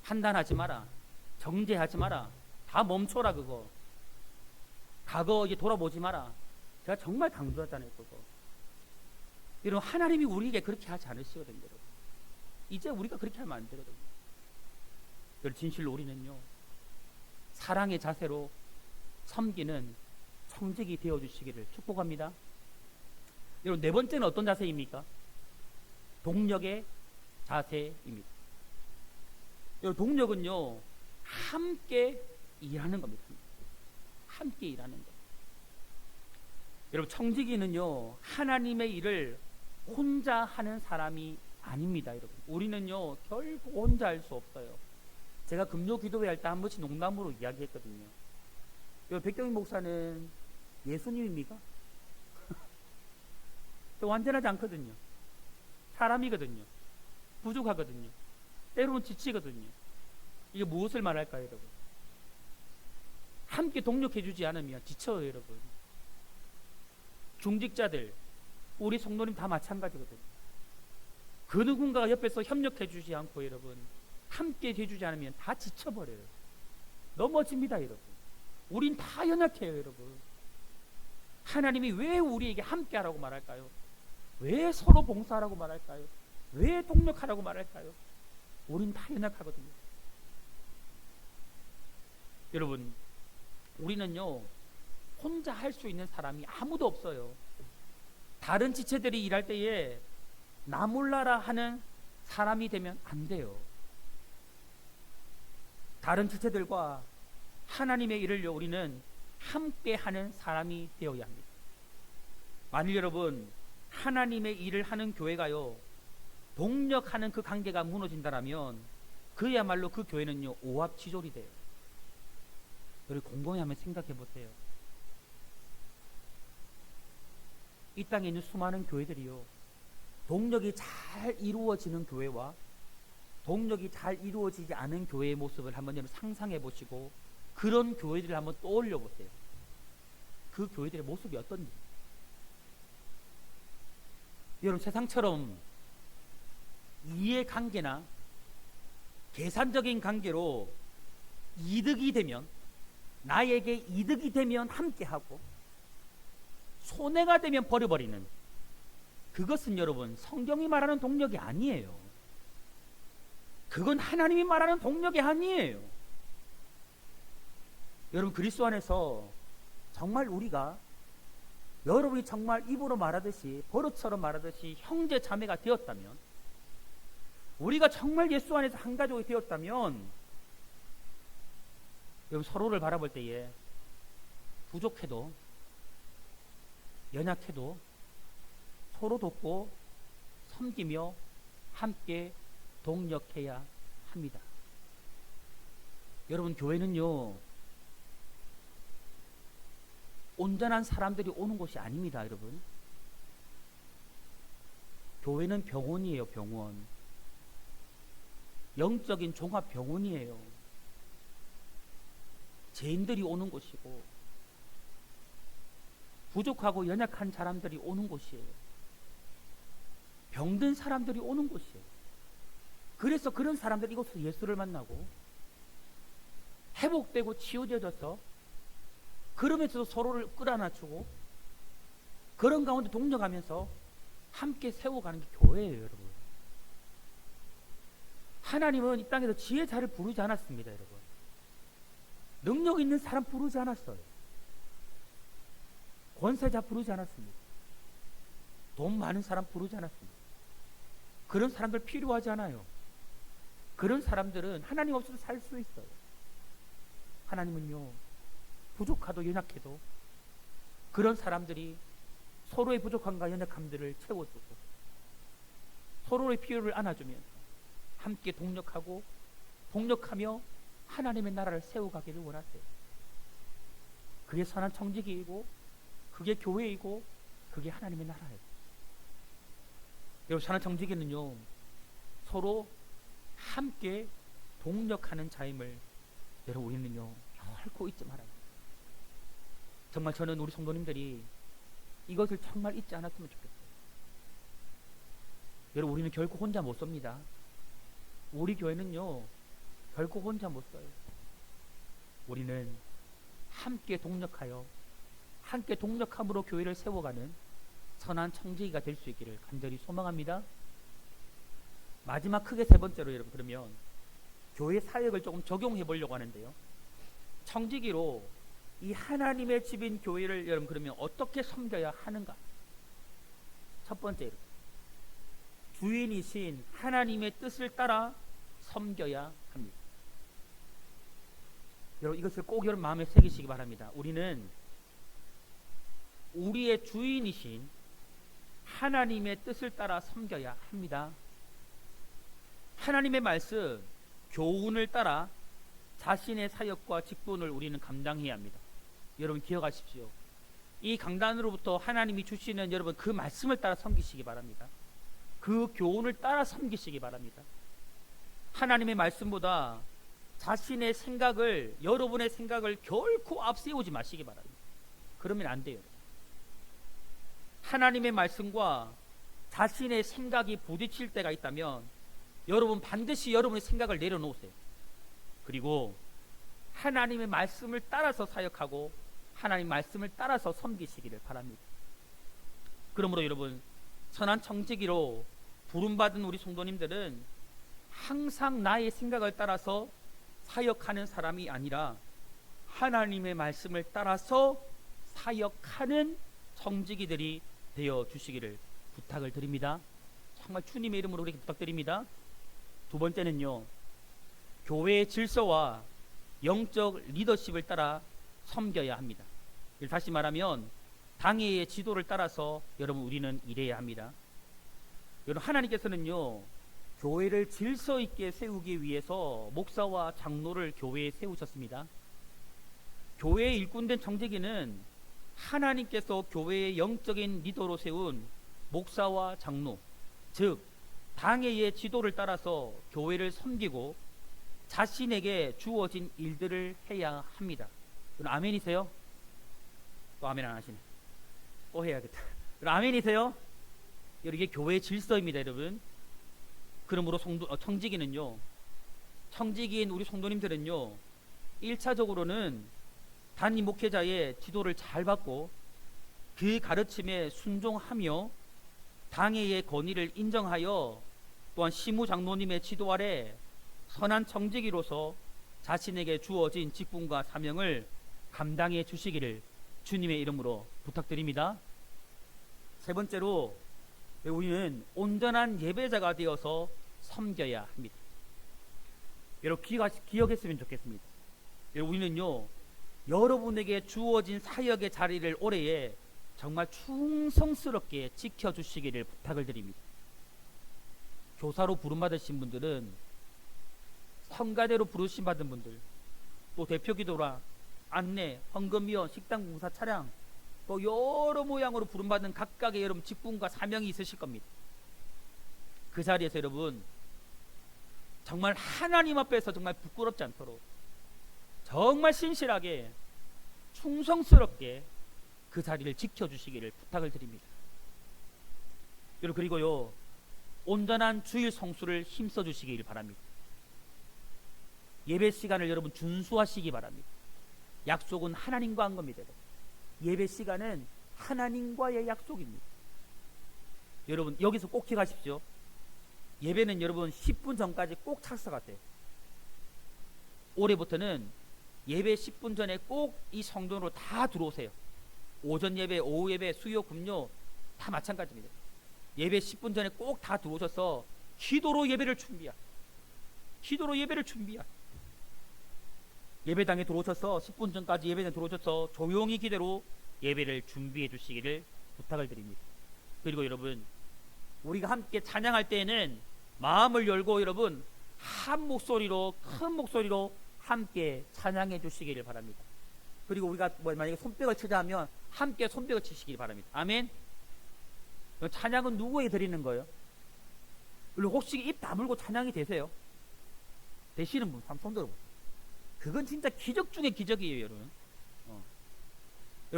판단하지 마라, 정죄하지 마라, 다 멈춰라. 그거 과거 이제 돌아보지 마라. 제가 정말 강조하잖아요, 그거. 여러분, 하나님이 우리에게 그렇게 하지 않으시거든요, 여러분. 이제 우리가 그렇게 하면 안 되거든요. 여러분, 진실로 우리는요 사랑의 자세로 섬기는 청직이 되어주시기를 축복합니다. 여러분, 네 번째는 어떤 자세입니까? 동력의 자세입니다. 여러분, 동력은요 함께 일하는 겁니다. 함께 일하는 것. 여러분, 청지기는요 하나님의 일을 혼자 하는 사람이 아닙니다. 여러분, 우리는요 결코 혼자 할 수 없어요. 제가 금요 기도회 할 때 한 번씩 농담으로 이야기했거든요. 여러분, 백경희 목사는 예수님입니까? 저 완전하지 않거든요. 사람이거든요. 부족하거든요. 때로는 지치거든요. 이게 무엇을 말할까요, 여러분? 함께 동력해주지 않으면 지쳐요, 여러분. 중직자들, 우리 성도님 다 마찬가지거든요. 그 누군가가 옆에서 협력해주지 않고 여러분 함께 해주지 않으면 다 지쳐버려요. 넘어집니다, 여러분. 우린 다 연약해요, 여러분. 하나님이 왜 우리에게 함께하라고 말할까요? 왜 서로 봉사하라고 말할까요? 왜 동력하라고 말할까요? 우린 다 연약하거든요. 여러분, 우리는요 혼자 할 수 있는 사람이 아무도 없어요. 다른 지체들이 일할 때에 나 몰라라 하는 사람이 되면 안 돼요. 다른 지체들과 하나님의 일을요 우리는 함께 하는 사람이 되어야 합니다. 만일 여러분 하나님의 일을 하는 교회가요 동력하는 그 관계가 무너진다라면 그야말로 그 교회는요 오합지졸이 돼요. 여러분 곰곰이 한번 생각해 보세요. 이 땅에 있는 수많은 교회들이요 동력이 잘 이루어지는 교회와 동력이 잘 이루어지지 않은 교회의 모습을 한번 여러분 상상해 보시고 그런 교회들을 한번 떠올려 보세요. 그 교회들의 모습이 어떤지. 여러분 세상처럼 이해관계나 계산적인 관계로 이득이 되면 나에게 이득이 되면 함께하고 손해가 되면 버려버리는 그것은 여러분 성경이 말하는 동력이 아니에요. 그건 하나님이 말하는 동력이 아니에요. 여러분 그리스도 안에서 정말 우리가 여러분이 정말 입으로 말하듯이 버릇처럼 말하듯이 형제 자매가 되었다면 우리가 정말 예수 안에서 한 가족이 되었다면 여러분 서로를 바라볼 때에 부족해도 연약해도 서로 돕고 섬기며 함께 동력해야 합니다. 여러분 교회는요 온전한 사람들이 오는 곳이 아닙니다. 여러분 교회는 병원이에요. 병원. 영적인 종합병원이에요. 죄인들이 오는 곳이고 부족하고 연약한 사람들이 오는 곳이에요. 병든 사람들이 오는 곳이에요. 그래서 그런 사람들이 이곳에서 예수를 만나고 회복되고 치유되어져서 그러면서도 서로를 끌어안아주고 그런 가운데 동력하면서 함께 세워가는 게 교회예요. 여러분 하나님은 이 땅에서 지혜자를 부르지 않았습니다. 여러분 능력 있는 사람 부르지 않았어요. 권세자 부르지 않았습니다. 돈 많은 사람 부르지 않았습니다. 그런 사람들 필요하지 않아요. 그런 사람들은 하나님 없이도 살 수 있어요. 하나님은요 부족하도 연약해도 그런 사람들이 서로의 부족함과 연약함들을 채워주고 서로의 필요를 안아주면서 함께 동력하고 동력하며 하나님의 나라를 세워가기를 원하세요. 그게 선한 청지기이고 그게 교회이고 그게 하나님의 나라예요. 여러분 선한 청지기는요 서로 함께 동력하는 자임을 여러분 우리는요 결코 잊지 말아요. 정말 저는 우리 성도님들이 이것을 정말 잊지 않았으면 좋겠어요. 여러분 우리는 결코 혼자 못 섭니다. 우리 교회는요 결코 혼자 못 써요. 우리는 함께 동력하여 함께 동력함으로 교회를 세워가는 선한 청지기가 될 수 있기를 간절히 소망합니다. 마지막 크게 세 번째로 여러분 그러면 교회 사역을 조금 적용해 보려고 하는데요. 청지기로 이 하나님의 집인 교회를 여러분 그러면 어떻게 섬겨야 하는가? 첫 번째로 주인이신 하나님의 뜻을 따라 섬겨야 합니다. 여러분 이것을 꼭 여러분 마음에 새기시기 바랍니다. 우리는 우리의 주인이신 하나님의 뜻을 따라 섬겨야 합니다. 하나님의 말씀, 교훈을 따라 자신의 사역과 직분을 우리는 감당해야 합니다. 여러분 기억하십시오. 이 강단으로부터 하나님이 주시는 여러분 그 말씀을 따라 섬기시기 바랍니다. 그 교훈을 따라 섬기시기 바랍니다. 하나님의 말씀보다 자신의 생각을 여러분의 생각을 결코 앞세우지 마시기 바랍니다. 그러면 안 돼요. 하나님의 말씀과 자신의 생각이 부딪힐 때가 있다면 여러분 반드시 여러분의 생각을 내려놓으세요. 그리고 하나님의 말씀을 따라서 사역하고 하나님 말씀을 따라서 섬기시기를 바랍니다. 그러므로 여러분 선한 청지기로 부름받은 우리 성도님들은 항상 나의 생각을 따라서 사역하는 사람이 아니라 하나님의 말씀을 따라서 사역하는 청지기들이 되어 주시기를 부탁을 드립니다. 정말 주님의 이름으로 그렇게 부탁드립니다. 두 번째는요, 교회의 질서와 영적 리더십을 따라 섬겨야 합니다. 다시 말하면 당회의 지도를 따라서 여러분 우리는 일해야 합니다. 여러분, 하나님께서는요, 교회를 질서 있게 세우기 위해서 목사와 장로를 교회에 세우셨습니다. 교회의 일꾼된 청지기는 하나님께서 교회의 영적인 리더로 세운 목사와 장로, 즉 당회의 지도를 따라서 교회를 섬기고 자신에게 주어진 일들을 해야 합니다. 여러분, 아멘이세요? 또 아멘 안 하시네. 또 해야겠다. 여러분, 아멘이세요? 여러분, 이게 교회의 질서입니다, 여러분. 그러므로 청지기는요, 청지기인 우리 성도님들은요, 1차적으로는 단임 목회자의 지도를 잘 받고 그 가르침에 순종하며 당회의 권위를 인정하여 또한 시무 장로님의 지도 아래 선한 청지기로서 자신에게 주어진 직분과 사명을 감당해 주시기를 주님의 이름으로 부탁드립니다. 세 번째로, 우리는 온전한 예배자가 되어서 섬겨야 합니다. 여러분, 기억했으면 좋겠습니다. 우리는요, 여러분에게 주어진 사역의 자리를 올해에 정말 충성스럽게 지켜주시기를 부탁을 드립니다. 교사로 부름받으신 분들은, 성가대로 부르심 받은 분들, 또 대표기도라, 안내, 헌금위원, 식당공사, 차량, 또 여러 모양으로 부름받는 각각의 여러분 직분과 사명이 있으실 겁니다. 그 자리에서 여러분 정말 하나님 앞에서 정말 부끄럽지 않도록 정말 신실하게 충성스럽게 그 자리를 지켜주시기를 부탁을 드립니다. 여러분, 그리고요, 온전한 주일 성수를 힘써 주시길 바랍니다. 예배 시간을 여러분 준수하시기 바랍니다. 약속은 하나님과 한 겁니다. 예배 시간은 하나님과의 약속입니다. 여러분, 여기서 꼭 기억하십시오. 예배는 여러분 10분 전까지 꼭 착석하세요. 올해부터는 예배 10분 전에 꼭 이 성전으로 다 들어오세요. 오전 예배, 오후 예배, 수요, 금요 다 마찬가지입니다. 예배 10분 전에 꼭 다 들어오셔서 기도로 예배를 준비하. 예배당에 들어오셔서 10분 전까지 예배당에 들어오셔서 조용히 기대로 예배를 준비해 주시기를 부탁을 드립니다. 그리고 여러분, 우리가 함께 찬양할 때에는 마음을 열고 여러분 한 목소리로, 큰 목소리로 함께 찬양해 주시기를 바랍니다. 그리고 우리가 만약에 손뼉을 치자 하면 함께 손뼉을 치시기 바랍니다. 아멘. 찬양은 누구에게 드리는 거예요? 혹시 입 다물고 찬양이 되세요? 되시는 분 한번 손 들어보세요. 그건 진짜 기적 중에 기적이에요, 여러분.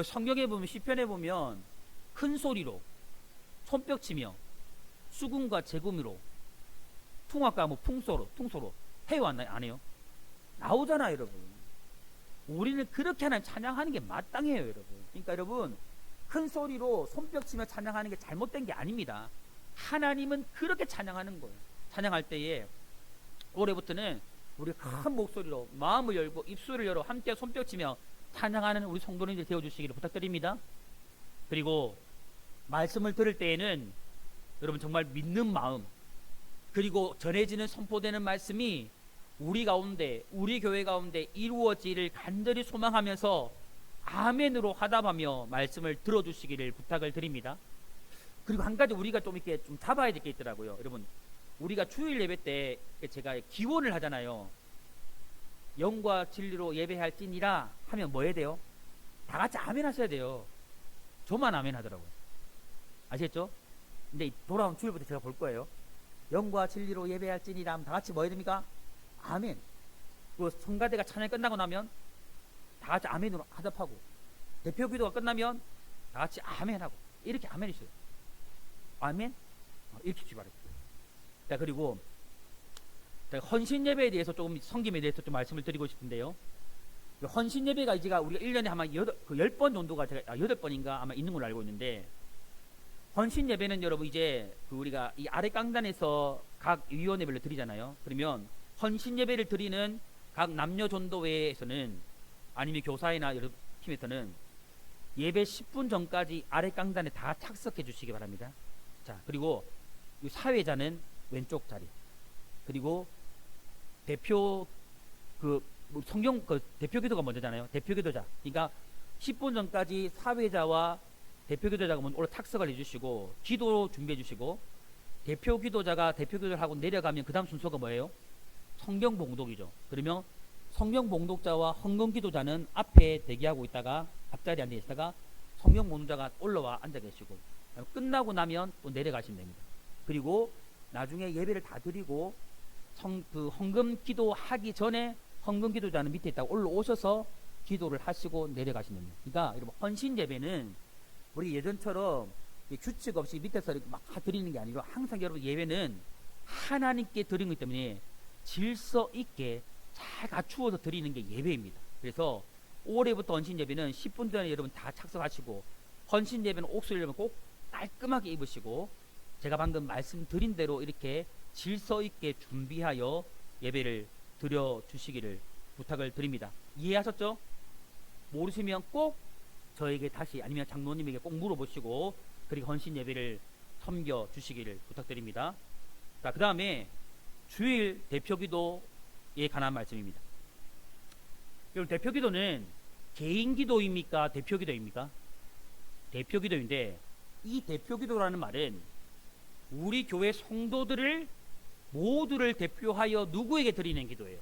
성경에 보면, 시편에 보면 큰 소리로 손뼉 치며 수금과 재금으로 퉁악과 풍소로 해요, 안 해요? 나오잖아요, 여러분. 우리는 그렇게 하나님 찬양하는 게 마땅해요, 여러분. 그러니까 여러분, 큰 소리로 손뼉 치며 찬양하는 게 잘못된 게 아닙니다. 하나님은 그렇게 찬양하는 거예요. 찬양할 때에 올해부터는 우리 큰 목소리로 마음을 열고 입술을 열어 함께 손뼉 치며 찬양하는 우리 성도님들 되어주시기를 부탁드립니다. 그리고 말씀을 들을 때에는 여러분 정말 믿는 마음, 그리고 전해지는 선포되는 말씀이 우리 가운데, 우리 교회 가운데 이루어지기를 간절히 소망하면서 아멘으로 화답하며 말씀을 들어주시기를 부탁을 드립니다. 그리고 한 가지 우리가 좀 이렇게 좀 잡아야 될 게 있더라고요. 여러분, 우리가 주일 예배 때 제가 기원을 하잖아요. 영과 진리로 예배할지니라 하면 뭐 해야 돼요? 다 같이 아멘 하셔야 돼요. 저만 아멘 하더라고요. 아시겠죠? 근데 돌아온 주일부터 제가 볼 거예요. 영과 진리로 예배할지니라 하면 다 같이 뭐 해야 됩니까? 아멘. 그리고 성가대가 찬양 끝나고 나면 다 같이 아멘으로 화답하고, 대표 기도가 끝나면 다 같이 아멘하고, 이렇게 아멘 있어요. 아멘? 이렇게 주기 바랍니다. 자, 그리고 헌신 예배에 대해서 조금, 섬김에 대해서 좀 말씀을 드리고 싶은데요. 헌신 예배가 우리가 1년에 아마 10번 정도가 8번인가 아마 있는 걸로 알고 있는데, 헌신 예배는 여러분 이제 우리가 이 아래 강단에서 각 위원회별로 드리잖아요. 그러면 헌신 예배를 드리는 각 남녀 전도회에서는 아니면 교사회나 여러 팀에서는 예배 10분 전까지 아래 강단에 다 착석해 주시기 바랍니다. 자, 그리고 이 사회자는 왼쪽 자리. 그리고 대표 성경 대표 기도가 먼저잖아요. 대표 기도자. 그러니까 10분 전까지 사회자와 대표 기도자가 먼저 올라 탁석을 해주시고 기도 준비해 주시고 대표 기도자가 대표 기도를 하고 내려가면 그 다음 순서가 뭐예요? 성경 봉독이죠. 그러면 성경 봉독자와 헌금 기도자는 앞에 대기하고 있다가 앞자리에 앉아 있다가 성경 봉독자가 올라와 앉아 계시고 끝나고 나면 또 내려가시면 됩니다. 그리고 나중에 예배를 다 드리고 헌금 기도하기 전에 헌금 기도자는 밑에 있다가 올라오셔서 기도를 하시고 내려가시면 됩니다. 그러니까 여러분 헌신 예배는 우리 예전처럼 규칙 없이 밑에서 막 드리는 게 아니라 항상 여러분 예배는 하나님께 드리는 것 때문에 질서 있게 잘 갖추어서 드리는 게 예배입니다. 그래서 올해부터 헌신 예배는 10분 전에 여러분 다 착석하시고 헌신 예배는 옷을 여러분 꼭 깔끔하게 입으시고 제가 방금 말씀드린 대로 이렇게 질서 있게 준비하여 예배를 드려 주시기를 부탁을 드립니다. 이해하셨죠? 모르시면 꼭 저에게 다시 아니면 장로님에게 꼭 물어보시고 그리고 헌신 예배를 섬겨 주시기를 부탁드립니다. 자, 그 다음에 주일 대표 기도에 관한 말씀입니다. 여러분 대표 기도는 개인 기도입니까? 대표 기도입니까? 대표 기도인데 이 대표 기도라는 말은 우리 교회 성도들을 모두를 대표하여 누구에게 드리는 기도예요?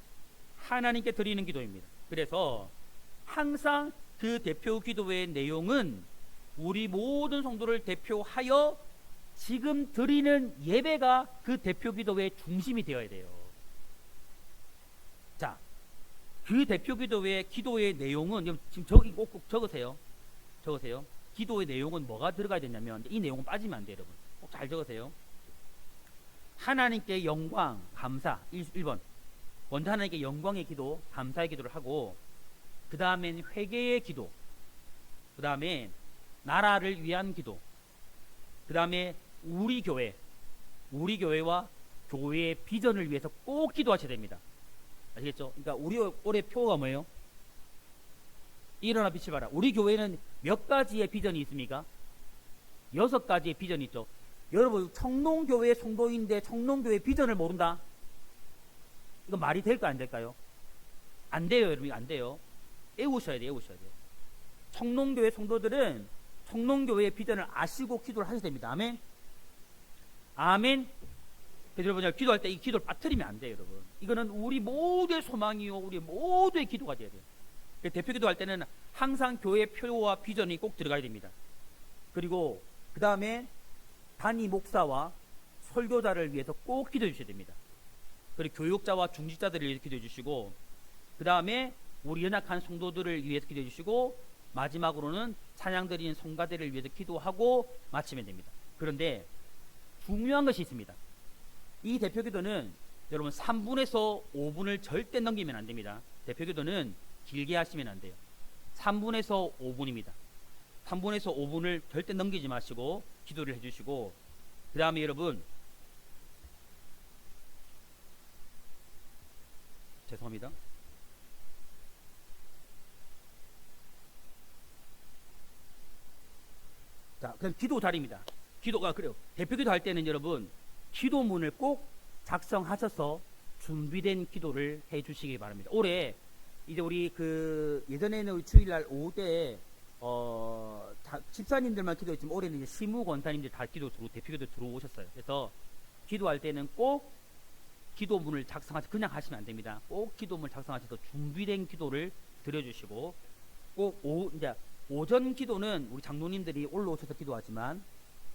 하나님께 드리는 기도입니다. 그래서 항상 그 대표 기도의 내용은 우리 모든 성도를 대표하여 지금 드리는 예배가 그 대표 기도의 중심이 되어야 돼요. 자, 그 대표 기도의 내용은 지금 꼭 적으세요. 기도의 내용은 뭐가 들어가야 되냐면 이 내용은 빠지면 안 돼요, 여러분. 꼭 잘 적으세요. 하나님께 영광, 감사 1번. 먼저 하나님께 영광의 기도, 감사의 기도를 하고 그 다음엔 회개의 기도, 그 다음에 나라를 위한 기도, 그 다음에 우리 교회와 교회의 비전을 위해서 꼭 기도하셔야 됩니다. 아시겠죠? 그러니까 우리 올해 표가 뭐예요? 일어나 빛을 발하. 우리 교회는 몇 가지의 비전이 있습니까? 6가지의 비전이 있죠. 여러분 청농교회 성도인데 청농교회 비전을 모른다? 이거 말이 될까 안 될까요? 안 돼요, 여러분. 안 돼요. 애우셔야 돼요. 청농교회 성도들은 청농교회의 비전을 아시고 기도를 하셔야 됩니다. 아멘. 아멘. 그래서 여러분 기도할 때 이 기도를 빠뜨리면 안 돼요, 여러분. 이거는 우리 모두의 소망이요, 우리 모두의 기도가 돼야 돼요. 대표 기도할 때는 항상 교회 표와 비전이 꼭 들어가야 됩니다. 그리고 그 다음에 단위 목사와 설교자를 위해서 꼭 기도해 주셔야 됩니다. 그리고 교육자와 중직자들을 위해서 기도해 주시고 그 다음에 우리 연약한 성도들을 위해서 기도해 주시고 마지막으로는 찬양 드리는 성가대를 위해서 기도하고 마치면 됩니다. 그런데 중요한 것이 있습니다. 이 대표 기도는 여러분 3분에서 5분을 절대 넘기면 안 됩니다. 대표 기도는 길게 하시면 안 돼요. 3분에서 5분입니다. 3분에서 5분을 절대 넘기지 마시고 기도를 해주시고 그 다음에 여러분 죄송합니다. 자, 그럼 기도 자리입니다. 기도가 그래요. 대표 기도 할 때는 여러분 기도문을 꼭 작성하셔서 준비된 기도를 해주시기 바랍니다. 올해 이제 우리 예전에는 우리 주일날 오후 때 집사님들만 기도했지만 올해는 이제 시무 권사님들 다 대표 기도 들어오셨어요. 그래서 기도할 때는 꼭 기도문을 작성하셔서 그냥 하시면 안 됩니다. 꼭 기도문을 작성하셔서 준비된 기도를 드려주시고 꼭 이제 오전 기도는 우리 장로님들이 올라오셔서 기도하지만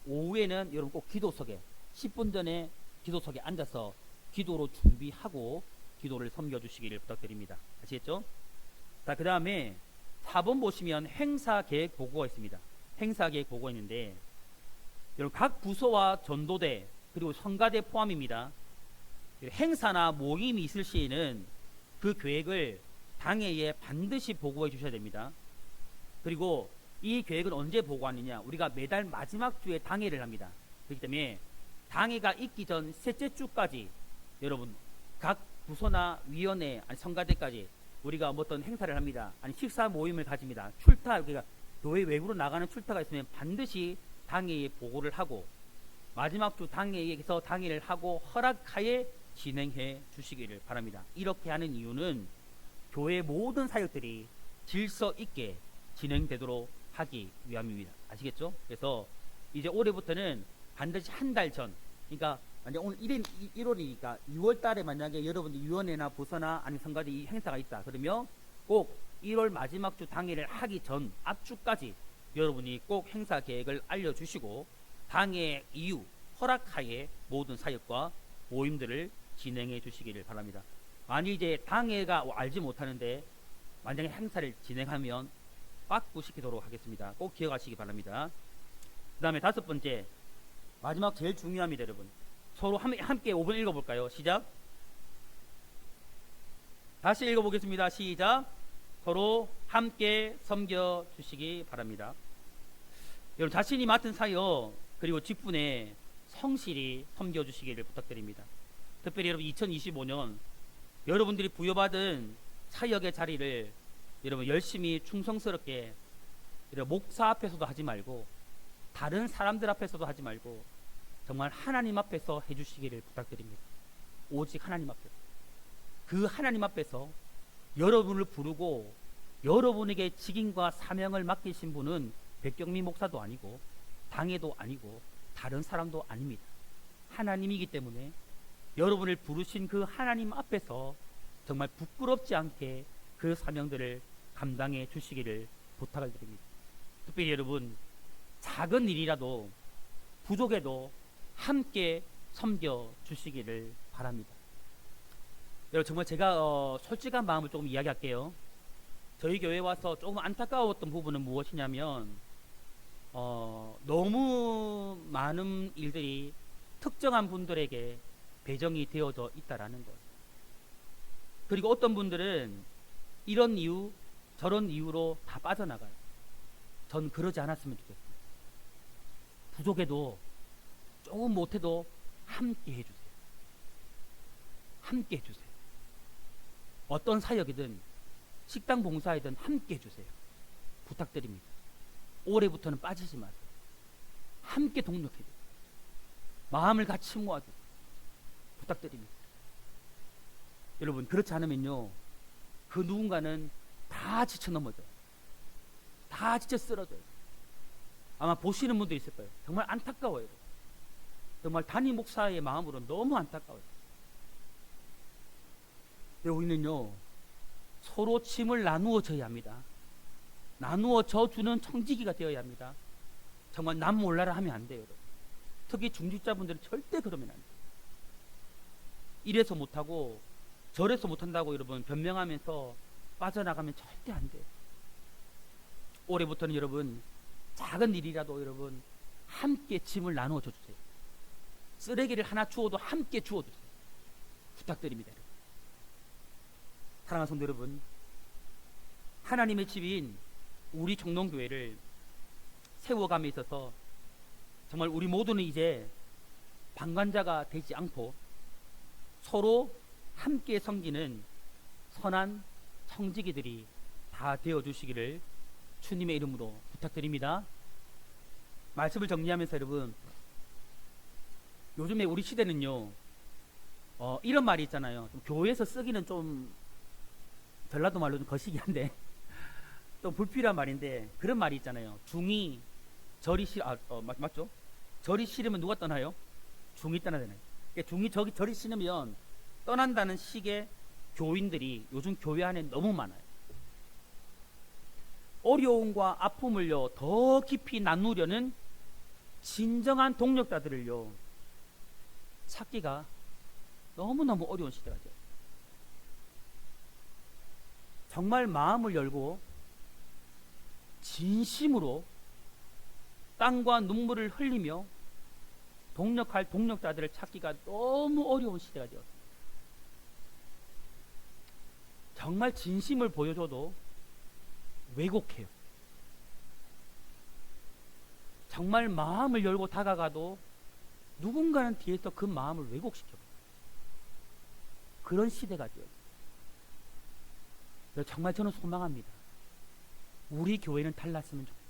오후에는 여러분 꼭 기도석에 10분 전에 기도석에 앉아서 기도로 준비하고 기도를 섬겨주시기를 부탁드립니다. 아시겠죠? 자, 그 다음에 4번 보시면 행사 계획 보고가 있습니다. 행사 계획 보고가 있는데 여러분 각 부서와 전도대 그리고 성가대 포함입니다. 행사나 모임이 있을 시에는 그 계획을 당회에 반드시 보고해 주셔야 됩니다. 그리고 이 계획은 언제 보고하느냐? 우리가 매달 마지막 주에 당회를 합니다. 그렇기 때문에 당회가 있기 전 셋째 주까지 여러분 각 부서나 위원회 아니 성가대까지 우리가 어떤 행사를 합니다. 아니 식사 모임을 가집니다. 출타 그러니까 교회 외부로 나가는 출타가 있으면 반드시 당회에 보고를 하고 마지막 주 당회에서 당회를 하고 허락하에 진행해 주시기를 바랍니다. 이렇게 하는 이유는 교회 모든 사역들이 질서 있게 진행되도록 하기 위함입니다. 아시겠죠? 그래서 이제 올해부터는 반드시 한 달 전, 그러니까 만약 오늘 1월이니까 6월 달에 만약에 여러분들 위원회나 부서나 아니면 성가대 이 행사가 있다. 그러면 꼭 1월 마지막 주 당회를 하기 전 앞주까지 여러분이 꼭 행사 계획을 알려주시고 당회 이후 허락하에 모든 사역과 모임들을 진행해 주시기를 바랍니다. 만약 이제 당회가 알지 못하는데 만약에 행사를 진행하면 빠꾸시키도록 하겠습니다. 꼭 기억하시기 바랍니다. 그 다음에 5번째 마지막 제일 중요합니다. 여러분 서로 함께 5번 읽어볼까요? 시작. 다시 읽어보겠습니다. 시작. 서로 함께 섬겨주시기 바랍니다. 여러분 자신이 맡은 사역 그리고 직분에 성실히 섬겨주시기를 부탁드립니다. 특별히 여러분 2025년 여러분들이 부여받은 사역의 자리를 여러분 열심히 충성스럽게 여러분 목사 앞에서도 하지 말고 다른 사람들 앞에서도 하지 말고 정말 하나님 앞에서 해주시기를 부탁드립니다. 오직 하나님 앞에서 그 하나님 앞에서 여러분을 부르고 여러분에게 직임과 사명을 맡기신 분은 백경미 목사도 아니고 당회도 아니고 다른 사람도 아닙니다. 하나님이기 때문에 여러분을 부르신 그 하나님 앞에서 정말 부끄럽지 않게 그 사명들을 감당해 주시기를 부탁을 드립니다. 특별히 여러분 작은 일이라도 부족해도 함께 섬겨 주시기를 바랍니다. 여러분 정말 제가 솔직한 마음을 조금 이야기할게요. 저희 교회에 와서 조금 안타까웠던 부분은 무엇이냐면 너무 많은 일들이 특정한 분들에게 배정이 되어져 있다라는 것. 그리고 어떤 분들은 이런 이유 저런 이유로 다 빠져나가요. 전 그러지 않았으면 좋겠습니다. 부족해도 조금 못해도 함께 해주세요. 함께 해주세요. 어떤 사역이든 식당 봉사이든 함께 해주세요. 부탁드립니다. 올해부터는 빠지지 마세요. 함께 동력해주세요. 마음을 같이 모아주세요. 부탁드립니다. 여러분 그렇지 않으면요 그 누군가는 다 지쳐 넘어져요. 다 지쳐 쓰러져요. 아마 보시는 분도 있을 거예요. 정말 안타까워요. 정말 담임 목사의 마음으로 너무 안타까워요. 우리는요 서로 짐을 나누어 져야 합니다. 나누어 져주는 청지기가 되어야 합니다. 정말 남 몰라라 하면 안 돼요. 여러분. 특히 중직자분들은 절대 그러면 안 돼요. 이래서 못하고 저래서 못한다고 여러분 변명하면서 빠져나가면 절대 안 돼요. 올해부터는 여러분 작은 일이라도 여러분 함께 짐을 나누어 줘주세요. 쓰레기를 하나 주워도 함께 주워주세요. 부탁드립니다. 여러분. 사랑하는 성도 여러분, 하나님의 집인 우리 청농교회를 세워감에 있어서 정말 우리 모두는 이제 방관자가 되지 않고 서로 함께 섬기는 선한 청지기들이 다 되어주시기를 주님의 이름으로 부탁드립니다. 말씀을 정리하면서 여러분 요즘에 우리 시대는요 이런 말이 있잖아요. 좀 교회에서 쓰기는 좀 전라도 말로 좀 거시기한데 좀 불필요한 말인데 그런 말이 있잖아요. 중이 절이 맞죠? 절이 싫으면 누가 떠나요? 중이 떠나야 되나요? 그러니까 중이 절이 싫으면 떠난다는 식의 교인들이 요즘 교회 안에 너무 많아요. 어려움과 아픔을요 더 깊이 나누려는 진정한 동력자들을요 찾기가 너무너무 어려운 시대가 돼요. 정말 마음을 열고 진심으로 땀과 눈물을 흘리며 동력할 동력자들을 찾기가 너무 어려운 시대가 되었습니다. 정말 진심을 보여줘도 왜곡해요. 정말 마음을 열고 다가가도 누군가는 뒤에서 그 마음을 왜곡시켜. 그런 시대가 돼요. 정말 저는 소망합니다. 우리 교회는 달랐으면 좋겠어요.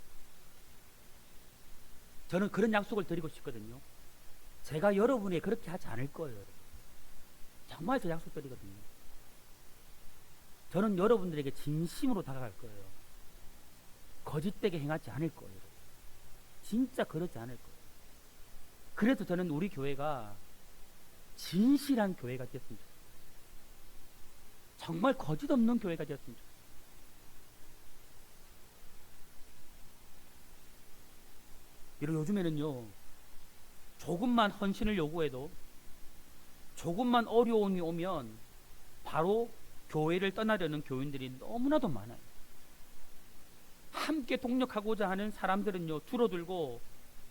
저는 그런 약속을 드리고 싶거든요. 제가 여러분에게 그렇게 하지 않을 거예요. 정말 저 약속 드리거든요. 저는 여러분들에게 진심으로 다가갈 거예요. 거짓되게 행하지 않을 거예요. 진짜 그러지 않을 거예요. 그래서 저는 우리 교회가 진실한 교회가 되었으면 좋겠어요. 정말 거짓 없는 교회가 되었으면 좋겠어요. 여러분, 요즘에는요, 조금만 헌신을 요구해도, 조금만 어려움이 오면 바로 교회를 떠나려는 교인들이 너무나도 많아요. 함께 동력하고자 하는 사람들은요, 줄어들고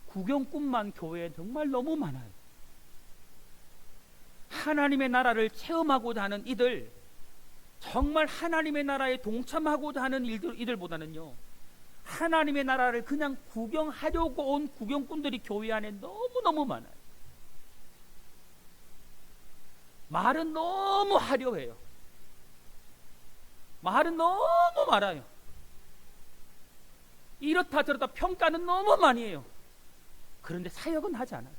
구경꾼만 교회에 정말 너무 많아요. 하나님의 나라를 체험하고자 하는 이들, 정말 하나님의 나라에 동참하고자 하는 이들보다는요, 하나님의 나라를 그냥 구경하려고 온 구경꾼들이 교회 안에 너무너무 많아요. 말은 너무 화려해요. 말은 너무 많아요. 이렇다 저렇다 평가는 너무 많이 해요. 그런데 사역은 하지 않아요.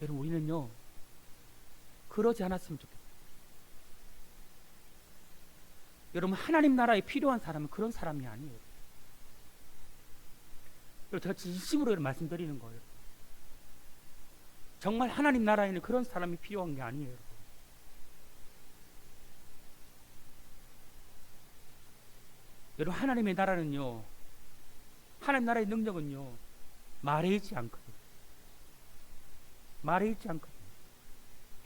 여러분, 우리는요, 그러지 않았으면 좋겠어요. 여러분, 하나님 나라에 필요한 사람은 그런 사람이 아니에요. 그리고 제가 진심으로 말씀드리는 거예요. 정말 하나님 나라에는 그런 사람이 필요한 게 아니에요. 여러분, 하나님의 나라는요, 하나님 나라의 능력은요, 말에 있지 않거든요. 말에 있지 않거든요.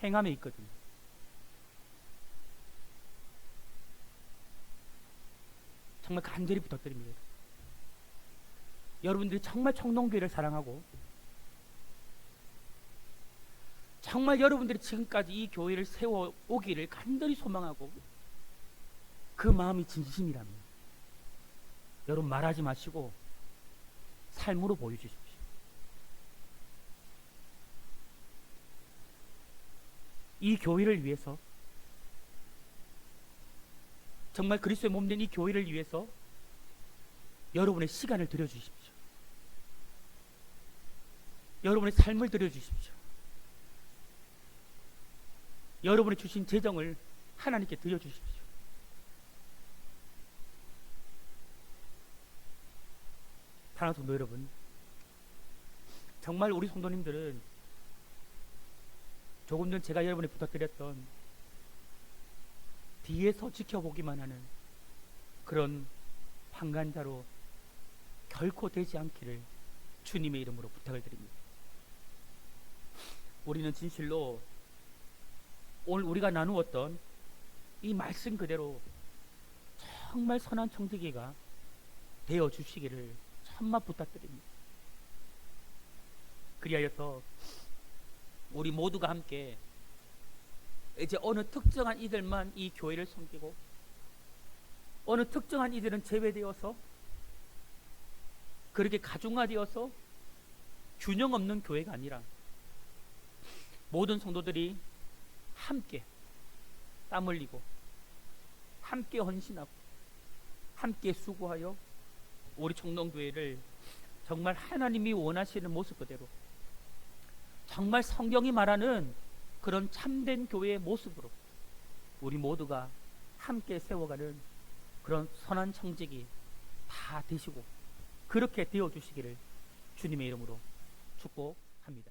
행함에 있거든요. 정말 간절히 부탁드립니다. 여러분들이 정말 청동교회를 사랑하고, 정말 여러분들이 지금까지 이 교회를 세워오기를 간절히 소망하고, 그 마음이 진심이라면 여러분, 말하지 마시고 삶으로 보여주십시오. 이 교회를 위해서, 정말 그리스도의 몸된 이 교회를 위해서 여러분의 시간을 들여주십시오. 여러분의 삶을 들여주십시오. 여러분이 주신 재정을 하나님께 드려주십시오. 사랑하는 성도 여러분, 정말 우리 성도님들은 조금 전 제가 여러분에 부탁드렸던 뒤에서 지켜보기만 하는 그런 방관자로 결코 되지 않기를 주님의 이름으로 부탁을 드립니다. 우리는 진실로 오늘 우리가 나누었던 이 말씀 그대로 정말 선한 청지기가 되어 주시기를 천만 부탁드립니다. 그리하여서 우리 모두가 함께 이제 어느 특정한 이들만 이 교회를 섬기고 어느 특정한 이들은 제외되어서 그렇게 가중화되어서 균형 없는 교회가 아니라 모든 성도들이 함께 땀 흘리고 함께 헌신하고 함께 수고하여 우리 청동교회를 정말 하나님이 원하시는 모습 그대로 정말 성경이 말하는 그런 참된 교회의 모습으로 우리 모두가 함께 세워가는 그런 선한 청직이 다 되시고 그렇게 되어주시기를 주님의 이름으로 축복합니다.